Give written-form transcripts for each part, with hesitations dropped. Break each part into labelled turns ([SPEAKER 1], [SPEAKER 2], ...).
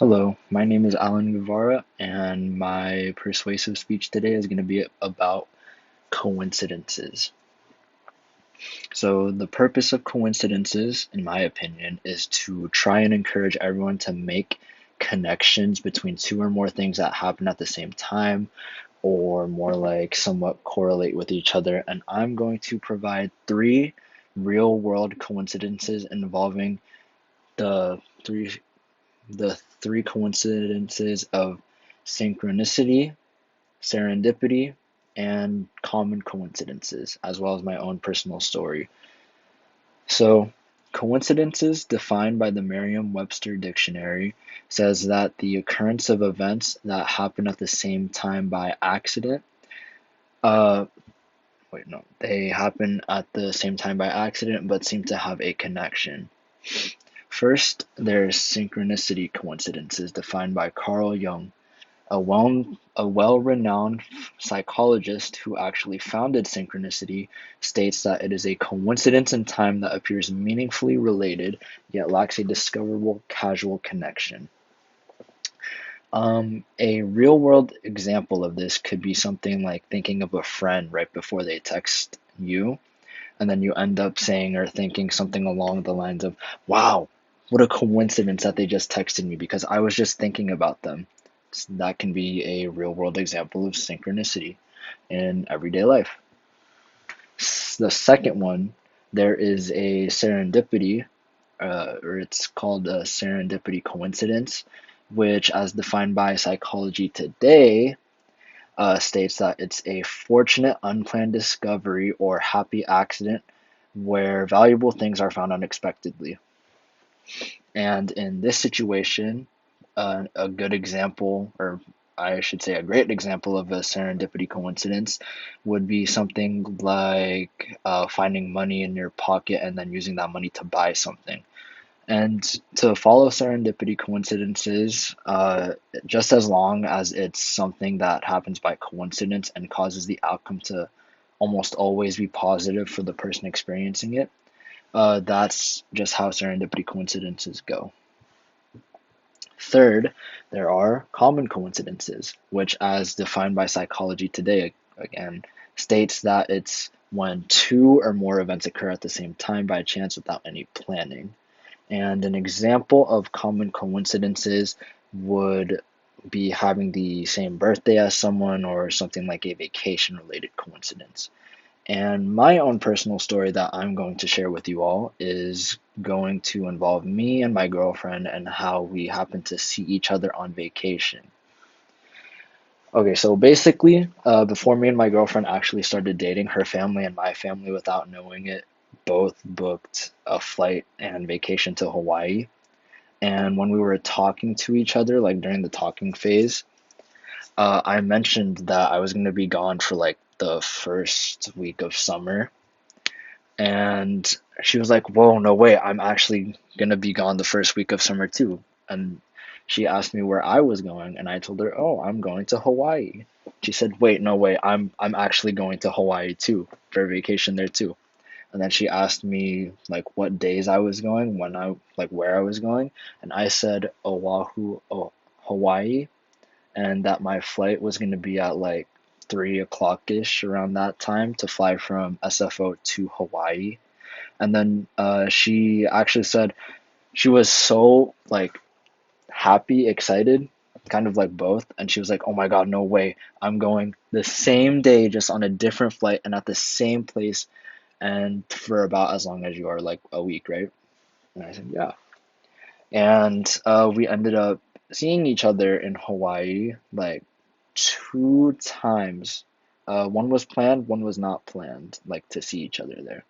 [SPEAKER 1] Hello, my name is Alan Guevara, and my persuasive speech today is going to be about coincidences. So, the purpose of coincidences, in my opinion, is to try and encourage everyone to make connections between two or more things that happen at the same time, or more like somewhat correlate with each other. And I'm going to provide three real world coincidences involving the three the three coincidences of synchronicity, serendipity, and common coincidences, as well as my own personal story. So, coincidences, defined by the Merriam-Webster Dictionary, says that the occurrence of events that happen at the same time by accident. Uh, wait, no, they happen at the same time by accident, but seem to have a connection. First, there's synchronicity coincidences, defined by Carl Jung, a well-renowned psychologist who actually founded synchronicity, states that it is a coincidence in time that appears meaningfully related, yet lacks a discoverable causal connection. A real-world example of this could be something like thinking of a friend right before they text you, and then you end up saying or thinking something along the lines of, "Wow, what a coincidence that they just texted me because I was just thinking about them." That can be a real world example of synchronicity in everyday life. The second one, there is a serendipity, or it's called a serendipity coincidence, which, as defined by Psychology Today, states that it's a fortunate, unplanned discovery or happy accident where valuable things are found unexpectedly. And in this situation, a good example, or I should say a great example of a serendipity coincidence, would be something like finding money in your pocket and then using that money to buy something. And to follow serendipity coincidences, just as long as it's something that happens by coincidence and causes the outcome to almost always be positive for the person experiencing it, that's just how serendipity coincidences go. Third, there are common coincidences, which, as defined by Psychology Today, again, states that it's when two or more events occur at the same time by chance without any planning. And an example of common coincidences would be having the same birthday as someone or something like a vacation related coincidence. And my own personal story that I'm going to share with you all is going to involve me and my girlfriend and how we happen to see each other on vacation. Okay, so basically, before me and my girlfriend actually started dating, her family and my family, without knowing it, both booked a flight and vacation to Hawaii. And when we were talking to each other, like during the talking phase, I mentioned that I was going to be gone for like the first week of summer. And she was like, "Whoa, no way, I'm actually going to be gone the first week of summer too." And she asked me where I was going, and I told her, "Oh, I'm going to Hawaii." She said, "Wait, no way, I'm actually going to Hawaii too, for vacation there too." And then she asked me like what days I was going, when I like where I was going, and I said Oahu, oh, Hawaii, and that my flight was going to be at like 3 o'clock ish around that time to fly from SFO to Hawaii. And then she actually said she was so like happy, excited, kind of like both. And she was like, "Oh my God, no way. I'm going the same day, just on a different flight and at the same place and for about as long as you are, like a week, right?" And I said, "Yeah." And we ended up seeing each other in Hawaii like two times. One was planned, one was not planned, like to see each other there.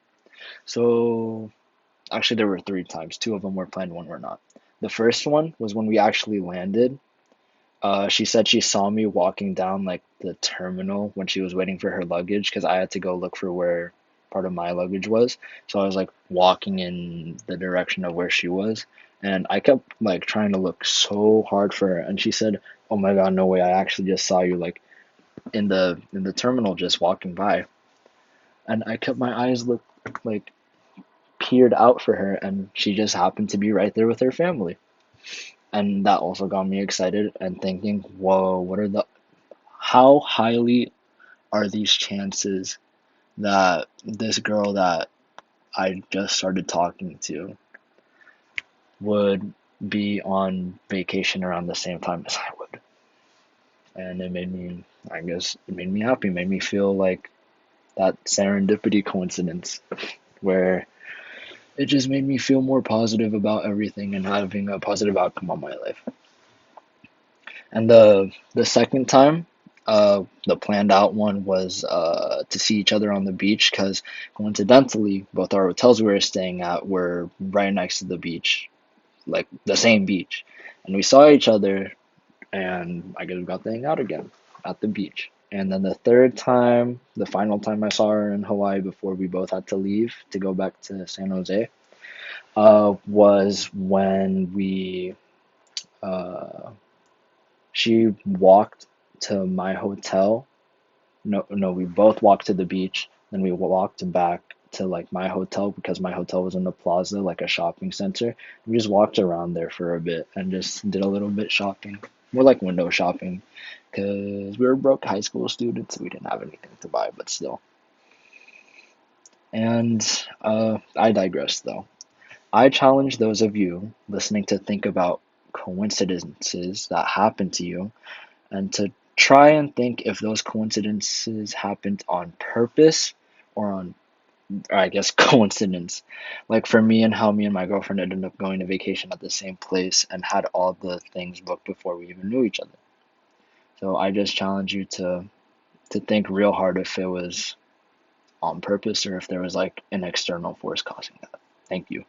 [SPEAKER 1] So actually, there were three times. Two of them were planned, one were not. The first one was when we actually landed. She said she saw me walking down like the terminal when she was waiting for her luggage because I had to go look for where part of my luggage was. So I was like walking in the direction of where she was, and I kept like trying to look so hard for her. And she said, "Oh my God, no way! I actually just saw you like in the terminal just walking by." And I kept my eyes look like peered out for her, and she just happened to be right there with her family. And that also got me excited and thinking, whoa, how highly are these chances that this girl that I just started talking to would be on vacation around the same time as I would. And it made me, I guess, it made me happy, made me feel like that serendipity coincidence where it just made me feel more positive about everything and having a positive outcome on my life. And the second time, the planned out one was to see each other on the beach because coincidentally, both our hotels we were staying at were right next to the beach, like the same beach. And we saw each other, and I guess we got to hang out again at the beach. And then the third time, the final time I saw her in Hawaii before we both had to leave to go back to San Jose, was when uh, she walked to my hotel. No, no, we both walked to the beach. Then we walked back to like my hotel because my hotel was in the plaza, like a shopping center. We just walked around there for a bit and just did a little bit shopping, more like window shopping, because we were broke high school students. We didn't have anything to buy, but still. And I digress though. I challenge those of you listening to think about coincidences that happen to you and to try and think if those coincidences happened on purpose or on, or I guess, coincidence. Like for me and how me and my girlfriend ended up going to vacation at the same place and had all the things booked before we even knew each other. So I just challenge you to think real hard if it was on purpose or if there was like an external force causing that. Thank you.